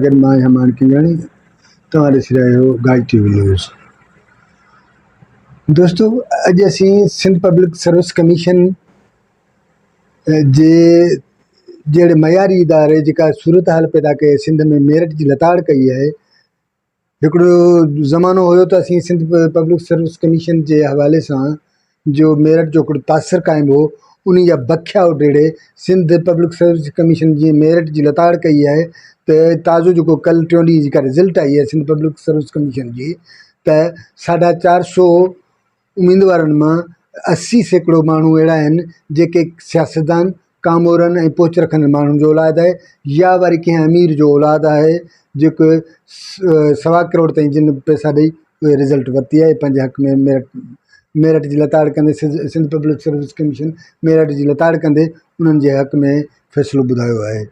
गॾु मां हमान किंगाणी तव्हां ॾिसी रहिया आहियो गाइड टीवी न्यूज़। दोस्तों, अॼु असीं सिंध पब्लिक सर्विस कमीशन जे जहिड़े मयारी इदारे जेका सूरत हाल पैदा कई सिंध में मेरिट जी लताड़ कई आहे। हिकिड़ो ज़मानो हुयो त असीं सिंध पब्लिक सर्विस कमीशन जे हवाले सां जो मेरिट जो हिकिड़ो तासिर क़ाइमु हो, उन जा बखिया उडेड़े सिंध पब्लिक सर्विस कमीशन जी मेरिट जी लताड़ कई आहे। त ताज़ो जेको कल्ह 3 ॾींहं जेका रिज़ल्ट आई आहे सिंध पब्लिक सर्विस कमीशन जी, त 450 उम्मीदवारनि मां 80% माण्हू अहिड़ा आहिनि जेके सियासतदान, कामोरनि ऐं पोच रखंदड़ माण्हुनि जो औलाद आहे, या वरी कंहिं अमीर जो औलाद आहे जेको 1.25 करोड़ ताईं जिन पैसा ॾेई उहे रिज़ल्ट वरिती आहे। पंहिंजे हक़ में मेरिट जी लताड़ कंदे Sindh public service commission merit जी लताड़ कंदे उन्हनि जे हक़ में फ़ैसिलो ॿुधायो आहे।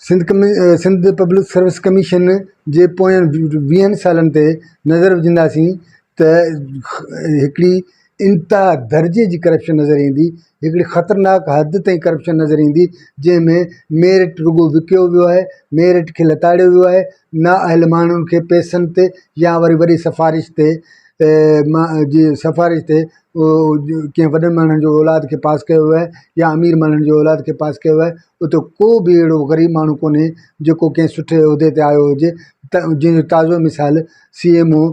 सिंध पब्लिक सर्विस कमीशन जे पोयनि 20 सालनि ते नज़र विझंदासीं त हिकिड़ी इंतिहा दर्जे जी करप्शन नज़र ईंदी, हिकिड़ी ख़तरनाक हद ताईं करप्शन नज़र ईंदी, जंहिंमें मेरिट रुॻो विकियो वियो आहे, मेरिट खे लताड़ियो वियो आहे, नाअहल माण्हुनि खे पैसनि ते या वरी वॾी सिफ़ारिश ते कंहिं वॾनि माण्हुनि जो औलाद खे पास कयो वियो आहे या अमीर माण्हुनि जो औलाद खे पास कयो आहे। उते को बि अहिड़ो ग़रीब माण्हू कोन्हे जेको कंहिं सुठे उहिदे ते आयो हुजे, त जंहिंजो ताज़ो मिसाल CMO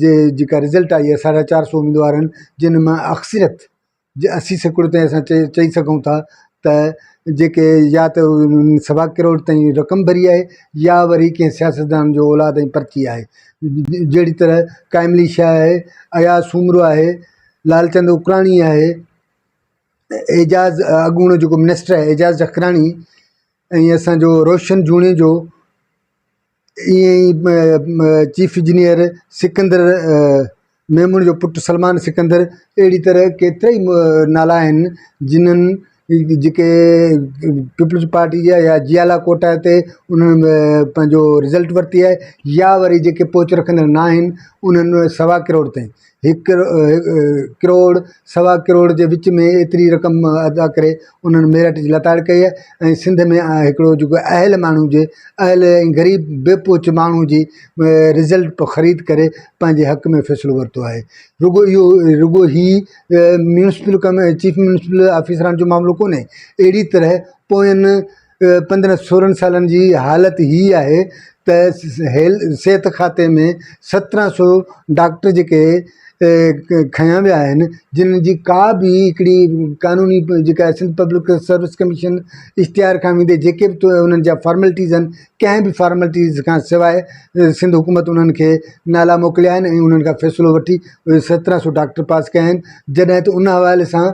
जे जेका रिज़ल्ट आई आहे 450 उम्मीदवारनि जिन मां अक्सरियत जे 80% ताईं असां चई सघूं था त जेके या त 1.25 करोड़ ताईं रक़म भरी आहे या वरी कंहिं सियासतदान जो औलाद ऐं पर्ची आहे। जहिड़ी तरह काइमली शाह आहे, अयाज़ सूमरो आहे, लालचंद उकराणी आहे, एजाज़ अॻूणो जेको मिनिस्टर आहे एजाज़ अखराणी, ऐं असांजो रोशन जूणे जो, ईअं ई चीफ इंजीनियर सिकंदर मेमून जो पुटु सलमान सिकंदर, अहिड़ी तरह केतिरा ई नाला आहिनि जिन्हनि जेके पीपल्स पार्टी जा या जियाला कोटा ते उन्हनि पंहिंजो रिज़ल्ट वरिती आहे, या वरी जेके पोच रखंदड़ न आहिनि उन्हनि 1.25 करोड़ ताईं 1 करोड़ 1.25 करोड़ जे विच में एतिरी रक़म अदा करे उन्हनि मेरिट जी लताड़ कई आहे। ऐं सिंध में हिकिड़ो जेको अहल माण्हू जे अहल ऐं ग़रीब बेपोच माण्हू जी रिज़ल्ट ख़रीद करे पंहिंजे हक़ में फ़ैसिलो वरितो आहे। रुॻो ही म्यूनिसिपल चीफ म्यूनिसिपल ऑफिसरनि जो मामिलो कोन्हे। अहिड़ी तरह पोयनि 15-16 सालनि जी हालति ही आहे त सिहत खाते में 1700 डॉक्टर जेके खयां विया आहिनि, जिन जी का बि हिकिड़ी कानूनी जेका सिंध पब्लिक सर्विस कमीशन इश्तिहार खां वेंदे जेके बि उन्हनि जा फॉर्मेलिटीज़ आहिनि, कंहिं बि फॉर्मेलिटीज़ खां सवाइ सिंध हुकूमत उन्हनि खे नाला मोकिलिया आहिनि ऐं उन्हनि खां फ़ैसिलो वठी उहे 1700 डॉक्टर पास कया आहिनि। जॾहिं त उन हवाले सां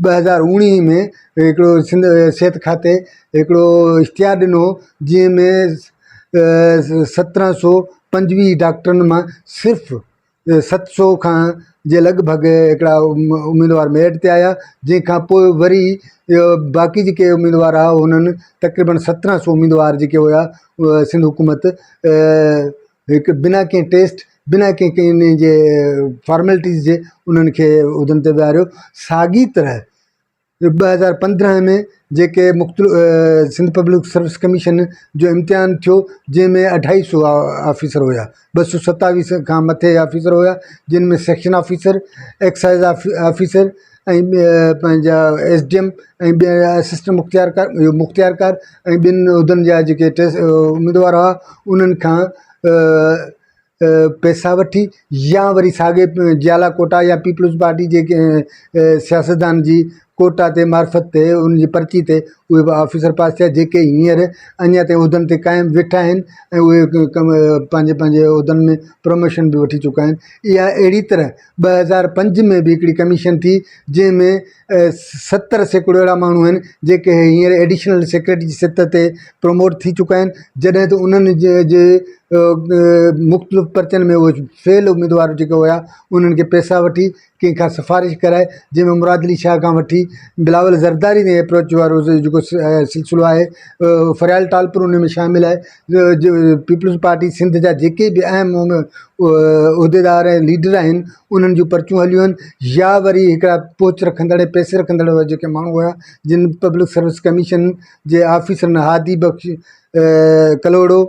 2019 में हिकिड़ो सिंध सिहत खाते हिकिड़ो इश्तिहार ॾिनो जंहिंमें 1725 डॉक्टरनि मां सिर्फ़ु 700 खां जे लॻभॻि हिकिड़ा उम्मीदवार मेरिट ते आया, जंहिंखां पोइ वरी बाक़ी जेके उम्मीदवार हुआ उन्हनि तक़रीबन 1700 उम्मीदवार जेके हुआ सिंध हुकूमत हिकु बिना कंहिं टेस्ट बिना कंहिं इन जे फॉर्मेलिटीज़ जे उन्हनि खे उहिदनि ते विहारियो। साॻी तरह 2015 में जेके सिंध पब्लिक सर्विस कमीशन जो इम्तिहान थियो, जंहिंमें 250 ऑफिसर हुया, 227 खां मथे ऑफिसर हुया, जिन में सेक्शन ऑफिसर, एक्साइज़ ऑफिसर ऐं पंहिंजा SDM ऐं असिस्टेंट मुख्तियारकार ऐं ॿिनि उहिदनि जा जेके उम्मीदवार हुआ उन्हनि खां पैसा वठी या वरी साॻे जियाला कोटा या पीपल्स पार्टी जेके सियासतदान जी कोटा ते मार्फत ते उनजी पर्ची ते उहे बि ऑफिसर पास थिया, जेके हींअर अञा ताईं उहिदनि ते क़ाइमु वेठा आहिनि ऐं उहे पंहिंजे उहिदनि में प्रमोशन बि वठी चुका आहिनि। इहा अहिड़ी तरह 2005 में बि हिकिड़ी कमीशन थी जंहिंमें 70% अहिड़ा माण्हू आहिनि जेके हींअर एडिशनल सेक्रेटरी जी सिट ते प्रमोट थी चुका आहिनि, जॾहिं त उन्हनि जे मुख़्तलिफ़ पर्चनि में उहे फेल उम्मीदवार जेके हुआ उन्हनि खे पैसा वठी कंहिं खां सिफ़ारिश कराए, जंहिंमें मुराद अली शाह खां वठी बिलावल ज़रदारी ताईं अप्रोच वारो जेको सिलसिलो आहे, फरियाल टालपुर उन में शामिलु आहे। पीपल्स पार्टी सिंध जा जेके बि अहम उहिदेदार ऐं लीडर आहिनि उन्हनि जूं पर्चियूं हलियूं आहिनि, या वरी हिकिड़ा पोच रखंदड़ पैसे रखंदड़ जेके माण्हू हुआ जिन पब्लिक सर्विस कमीशन जे ऑफिसरनि हादी बख़्श कलोड़ो,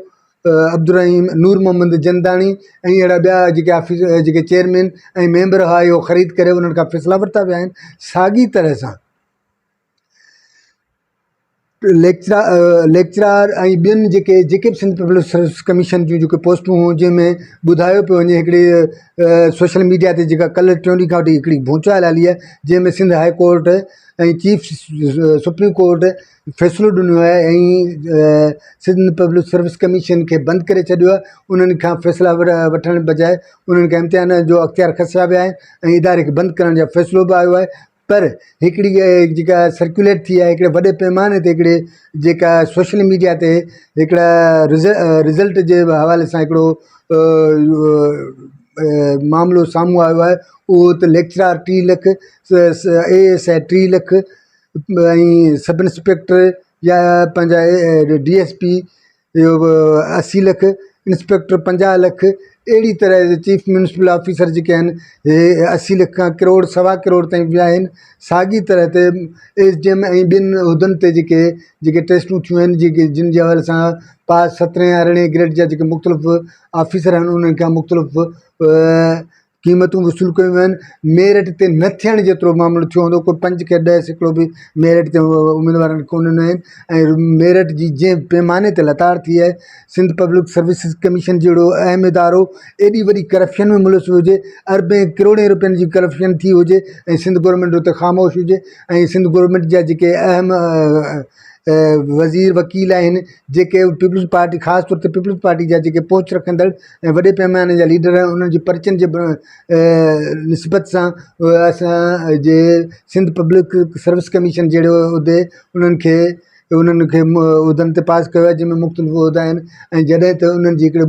अब्दुल रहीम, नूर मोहम्मद जंदाणी ऐं अहिड़ा ॿिया जेके ऑफिसर जेके चेयरमैन ऐं मेंबर हुआ इहो ख़रीद करे उन्हनि खां फ़ैसिला वरिता विया आहिनि। साॻी तरह सां लेक्चरार ऐं ॿियनि जेके बि सिंध पब्लिक सर्विस कमीशन जूं जेके पोस्टूं हुयूं, जंहिंमें ॿुधायो पियो वञे हिकिड़ी सोशल मीडिया ते जेका कल्ह 2 ॾींहं खां वठी हिकिड़ी भूचाल हली आहे, जंहिंमें सिंध हाई कोर्ट ऐं चीफ सुप्रीम कोर्ट फ़ैसिलो ॾिनो आहे ऐं सिंध पब्लिक सर्विस कमीशन खे बंदि करे छॾियो आहे। उन्हनि खां फ़ैसिला वठण बजाए उन्हनि खे इम्तिहान जो अख़्तियार खसिया विया आहिनि ऐं इदारे खे बंदि करण जो फ़ैसिलो बि आयो आहे। पर हिकिड़ी जेका सर्कुलेट थी आहे हिकिड़े वॾे पैमाने ते, हिकिड़े जेका सोशल मीडिया ते हिकिड़ा रिज़ल्ट जे हवाले सां हिकिड़ो मामिलो साम्हूं आयो आहे, उहो त लेक्चरार 3 लख, ASI 3 लख ऐं सब इंस्पेक्टर या पंहिंजा DSP 80 लख, इंस्पेक्टर 50 लख, अहिड़ी तरह चीफ म्यूनिसिपल ऑफिसर जेके आहिनि हे 80 लख खां करोड़, 1.25 करोड़ ताईं विया आहिनि। साॻी तरह ते SDM ऐं ॿियनि उहिदनि ते जेके टेस्टूं थियूं आहिनि, जिन जे हवाले सां पास 17 या 18 ग्रेड जा जेके मुख़्तलिफ़ ऑफिसर आहिनि उन्हनि खां मुख़्तलिफ़ क़ीमतूं वसूल कयूं आहिनि। मेरिट ते न थियण जेतिरो मामिलो थियो हूंदो, कोई 5 के 10 हिकिड़ो बि मेरिट ते उम्मीदवारनि कोन्हनि आहिनि ऐं मेरिट जी जंहिं पैमाने ते लताड़ थी आहे, सिंध पब्लिक सर्विसिस कमीशन जहिड़ो अहम इदारो एॾी वॾी करप्शन में मुलसिफ़ हुजे, अरबे करोड़े रुपयनि जी करप्शन थी हुजे ऐं सिंध गवर्नमेंट उते ख़ामोश हुजे ऐं सिंध गवर्नमेंट जा जेके अहम वज़ीर वकील आहिनि, जेके पीपल्स पार्टी ख़ासि तौर ते पीपल्स पार्टी जा जेके पोच रखंदड़ ऐं वॾे पैमाने जा लीडर आहिनि, उन्हनि जी पर्चियुनि जे निस्बत सां असां जे सिंध पब्लिक सर्विस कमीशन जहिड़ो उहिदे उन्हनि खे उहिदनि ते पास कयो आहे, जंहिंमें मुख़्तलिफ़ उहिदा आहिनि। ऐं जॾहिं त उन्हनि जी हिकिड़े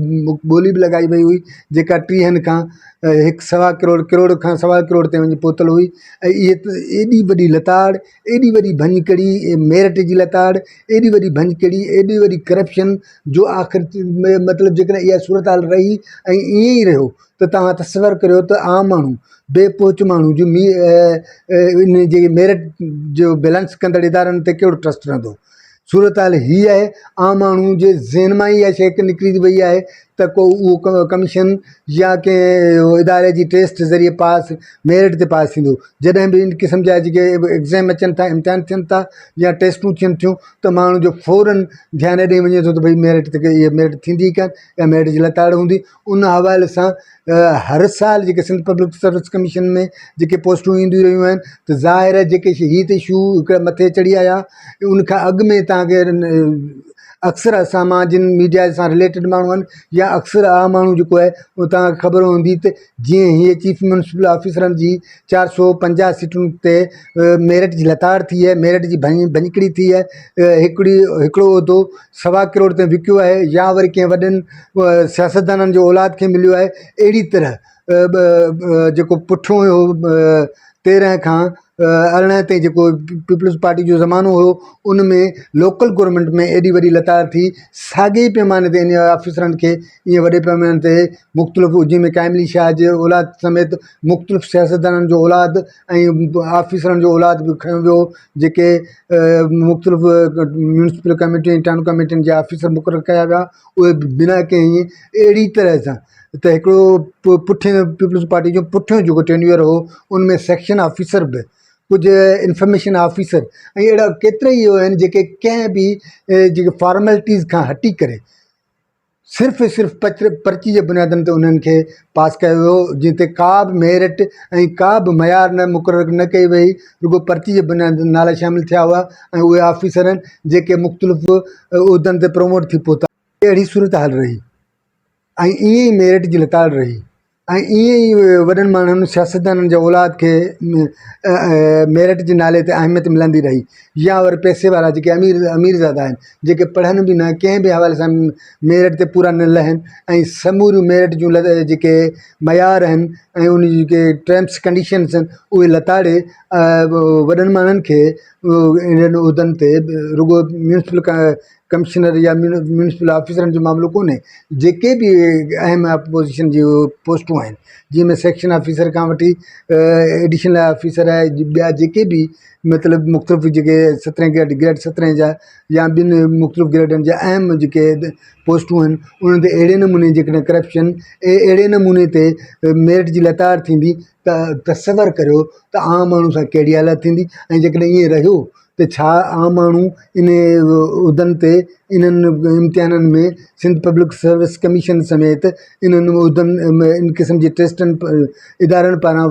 ॿोली बि लॻाई वई हुई जेका 30 खां 1.25 करोड़ खां 1.25 करोड़ ते वञी पहुतल हुई। ऐं इहे एॾी वॾी लताड़, एॾी वॾी भञकड़ी, मेरिट जी लताड़, एॾी वॾी भञकड़ी, एॾी वॾी करप्शन जो आख़िर में मतिलबु जेकॾहिं इहा सूरत हाल रही ऐं ईअं ई रहियो त तव्हां तसवर करियो त आम माण्हू, बेपोच माण्हू जो इन जे मेरिट जो बैलेंस कंदड़ इदारनि ते कहिड़ो ट्रस्ट रहंदो। सूरत हाल हीअ आहे, आम माण्हू जे ज़हन मां ई इहा शइ निकिरी वई आहे त को उहो कमीशन या कंहिं इदारे जी टेस्ट ज़रिए पास मेरिट ते पास थींदो। जॾहिं बि इन क़िस्म जा जेके एग्ज़ाम अचनि था, इम्तिहान थियनि था या टेस्टूं थियनि थियूं, त माण्हू जो फ़ौरन ध्यानु ॾेई वञे थो त भई मेरिट ते इहा मेरिट थींदी कान या मेरिट जी लताड़ हूंदी। उन हवाले सां हर साल जेके सिंध पब्लिक सर्विस कमीशन में जेके पोस्टूं ईंदियूं रहियूं आहिनि, त ज़ाहिर आहे जेके हीअ त इशू हिकिड़ा मथे चढ़ी आया, उनखां अॻु में तव्हांखे अक्सर असां मां जिन मीडिया सां रिलेटेड माण्हू आहिनि या अक्सर आम माण्हू जेको आहे उहो तव्हांखे ख़बर हूंदी त जीअं हीअ चीफ म्यूनिसिपल ऑफिसरनि जी 450 सीटुनि ते मेरिट जी लताड़ थी आहे, मेरिट जी भञकड़ी थी आहे, हिकिड़ो उहिदो 1.25 करोड़ ते विकियो आहे या वरी कंहिं वॾनि सियासतदाननि जो औलाद खे मिलियो आहे। अहिड़ी तरह जेको पुठियों हुयो 13 खां 18 ताईं जेको पीपल्स पार्टी जो ज़मानो हुयो, उन में लोकल गवर्नमेंट में एॾी वॾी लताड़ थी। साॻे ई पैमाने ते इन ऑफिसरनि खे ईअं वॾे पैमाने ते मुख़्तलिफ़ जंहिंमें कामिली शाह जे औलाद समेत मुख़्तलिफ़ सियासतदाननि जो औलाद ऐं ऑफिसरनि जो औलाद बि खयों वियो, जेके मुख़्तलिफ़ म्यूनिसिपल कमेटी ऐं टाउन कमेटियुनि जा ऑफिसर मुक़ररु कया विया, उहे बिना कंहिं अहिड़ी तरह सां त हिकिड़ो पुठियों पीपल्स पार्टी जो पुठियों जेको टेन्यूअर हो, उनमें सेक्शन ऑफिसर बि, कुझु इंफॉर्मेशन ऑफिसर ऐं अहिड़ा केतिरा ई आहिनि जेके कंहिं बि जेके फॉर्मेलिटीज़ खां हटी करे सिर्फ़ु पर्ची जे बुनियादनि ते उन्हनि खे पास कयो वियो, जिते ते का बि मेरिट ऐं का बि मयार न मुक़ररु न कई वई, रुगो पर्ची जे बुनियादनि ते नाला शामिलु थिया हुआ ऐं उहे ऑफिसर आहिनि जेके मुख़्तलिफ़ उहिदनि ते प्रमोट थी पहुता। अहिड़ी सूरत हाल रही ऐं ईअं ई मेरिट जी लताड़ रही। ऐं ईअं ई वॾनि माण्हुनि सियासतदाननि जे औलाद खे मेरिट जे नाले ते अहमियत मिलंदी रही, या वरी पैसे वारा जेके अमीर ज़ादा आहिनि, जेके पढ़नि बि न, कंहिं बि हवाले सां मेरिट ते पूरा न लहनि, ऐं समूरियूं मेरिट जूं जेके मयार आहिनि ऐं उन जी जेके टर्म्स कंडीशन्स आहिनि उहे लताड़े वॾनि माण्हुनि खे इन्हनि उहिदनि ते रुॻो म्यूनिसिपल कमिश्नर या म्यूनिसिपल ऑफिसरनि जो मामिलो कोन्हे, जेके बि अहम पोजीशन जी पोस्टूं आहिनि, जंहिंमें सेक्शन ऑफिसर खां वठी एडिशनल ऑफिसर आहे, ॿिया जेके बि मतिलबु मुख़्तलिफ़ जेके 17 ग्रेड 17 जा या ॿिनि मुख़्तलिफ़ ग्रेडनि जा अहम जेके पोस्टूं आहिनि, उन्हनि ते अहिड़े नमूने जेकॾहिं करप्शन अहिड़े नमूने ते मेरिट जी लताड़ थींदी त तसवर करियो त आम माण्हू सां कहिड़ी हालत थींदी। ऐं जेकॾहिं ईअं रहियो त छा आम माण्हू इन उहिदनि ते इन्हनि इम्तिहाननि में सिंध पब्लिक सर्विस कमीशन समेत इन्हनि उहिदनि इन क़िस्म जे टेस्टनि इदारनि पारां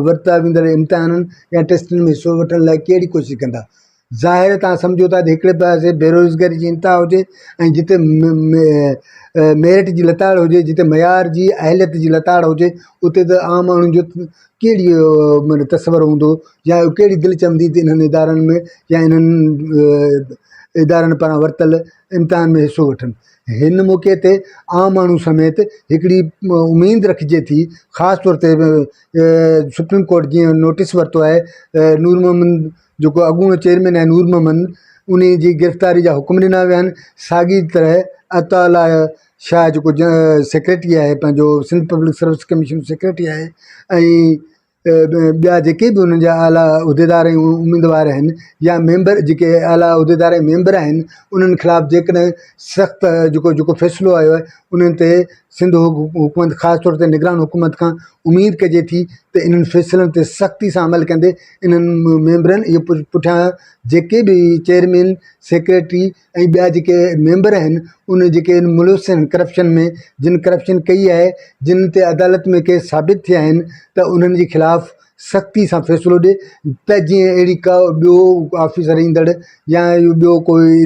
वरिता वेंदड़ इम्तिहाननि या टेस्टनि में हिसो वठण लाइ कहिड़ी कोशिशि कंदा। ज़ाहिर तव्हां सम्झो था त हिकिड़े पासे बेरोज़गारी जी इंतिहा हुजे ऐं जिते मेरिट जी लताड़ हुजे, जिते मयार जी अहलियत जी लताड़ हुजे, उते त आम माण्हुनि जो कहिड़ी माना तसवर हूंदो या कहिड़ी दिलि चवंदी त इन्हनि इदारनि में या इन्हनि इदारनि पारां वरितल इम्तिहान में हिसो वठनि। हिन मौक़े ते आम माण्हू समेत हिकिड़ी उमेद रखिजे थी, ख़ासि तौर ते सुप्रीम कोर्ट जीअं नोटिस वरितो आहे नूर मोहम्मद जेको अॻूणो चेयरमैन आहे नूर मोहम्मद, उन जी गिरफ़्तारी जा हुकुम ॾिना विया आहिनि। साॻी तरह अताला शाह जेको सेक्रेटरी आहे, पंहिंजो Sindh public service commission secretary आहे, ऐं ॿिया जेके बि उन्हनि जा आला उहिदेदार ऐं उमेदवार आहिनि या मेंबर जेके आला उहिदेदार ऐं मेंबर आहिनि, उन्हनि ख़िलाफ़ु जेकॾहिं सख़्तु जेको फ़ैसिलो आयो आहे उन्हनि ते सिंध हुकूमत ख़ासि तौर ते निगरान हुकूमत खां उमेदु कजे थी त इन्हनि फ़ैसिलनि ते सख़्ती सां अमल कंदे इन्हनि मेंबरनि इहे पुठियां जेके बि चेयरमैन सेक्रेटरी ऐं ॿिया जेके मेंबर आहिनि, उन जेके मुलविस आहिनि करप्शन में, जिन करप्शन कई आहे, जिन ते अदालत में केस साबित थिया आहिनि, त उन्हनि जे ख़िलाफ़ु सख़्ती सां फ़ैसिलो ॾिए त जीअं अहिड़ी का ॿियो ऑफिसर ईंदड़ या ॿियो कोई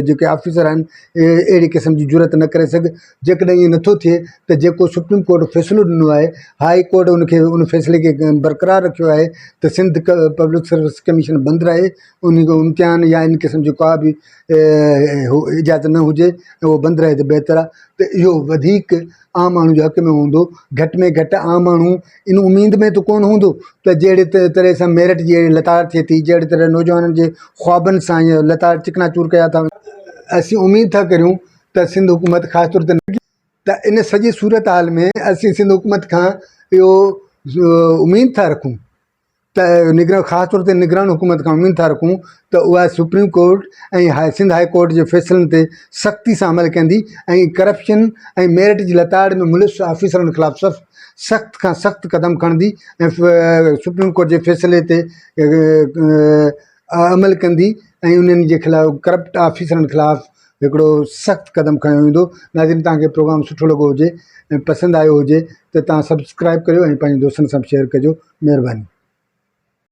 जेके ऑफिसर आहिनि अहिड़ी क़िस्म जी ज़रूरत न करे सघे। जेकॾहिं ईअं नथो थिए त जेको सुप्रीम कोर्ट फ़ैसिलो ॾिनो आहे, हाई कोर्ट उनखे उन फ़ैसिले खे बरक़रार रखियो आहे त सिंध पब्लिक सर्विस कमीशन बंदि रहे, उन जो इम्तिहान या इन क़िस्म जो का बि इजाज़त न हुजे, उहो बंदि रहे त बहितर आहे। त इहो वधीक आम माण्हू जे हक़ में हूंदो। घटि में घटि आम माण्हू इन उमेद में त कोन हूंदो त जहिड़े तरह सां मेरिट जी लताड़ थिए थी, जहिड़े तरह नौजवाननि जे ख़्वाबनि सां इहे लताड़ चिकनाचूर कया था, असीं उमेद था करियूं त सिंध हुकूमत ख़ासि तौर ते त इन सॼी सूरत हाल में असीं सिंध हुकूमत खां इहो उमेद था रखूं त ख़ासि तौर ते निगरान हुकूमत खां उमेद था रखूं त उहा सुप्रीम कोर्ट ऐं सिंध हाई कोर्ट जे फ़ैसिलनि ते सख़्ती सां अमल कंदी ऐं करप्शन ऐं मेरिट जी लताड़ में मुलिस ऑफिसरनि ख़िलाफ़ु सख़्तु खां सख़्तु क़दम खणंदी ऐं सुप्रीम कोर्ट जे फ़ैसिले ते अमल कंदी ऐं उन्हनि जे ख़िलाफ़ु करप्ट ऑफिसरनि ख़िलाफ़ु हिकिड़ो सख़्तु क़दम खयों वेंदो। नाज़रीन, तव्हांखे प्रोग्राम सुठो लॻो हुजे ऐं पसंदि आयो हुजे त तव्हां सब्सक्राइब करियो ऐं पंहिंजे दोस्तनि सां शेयर कजो। महिरबानी।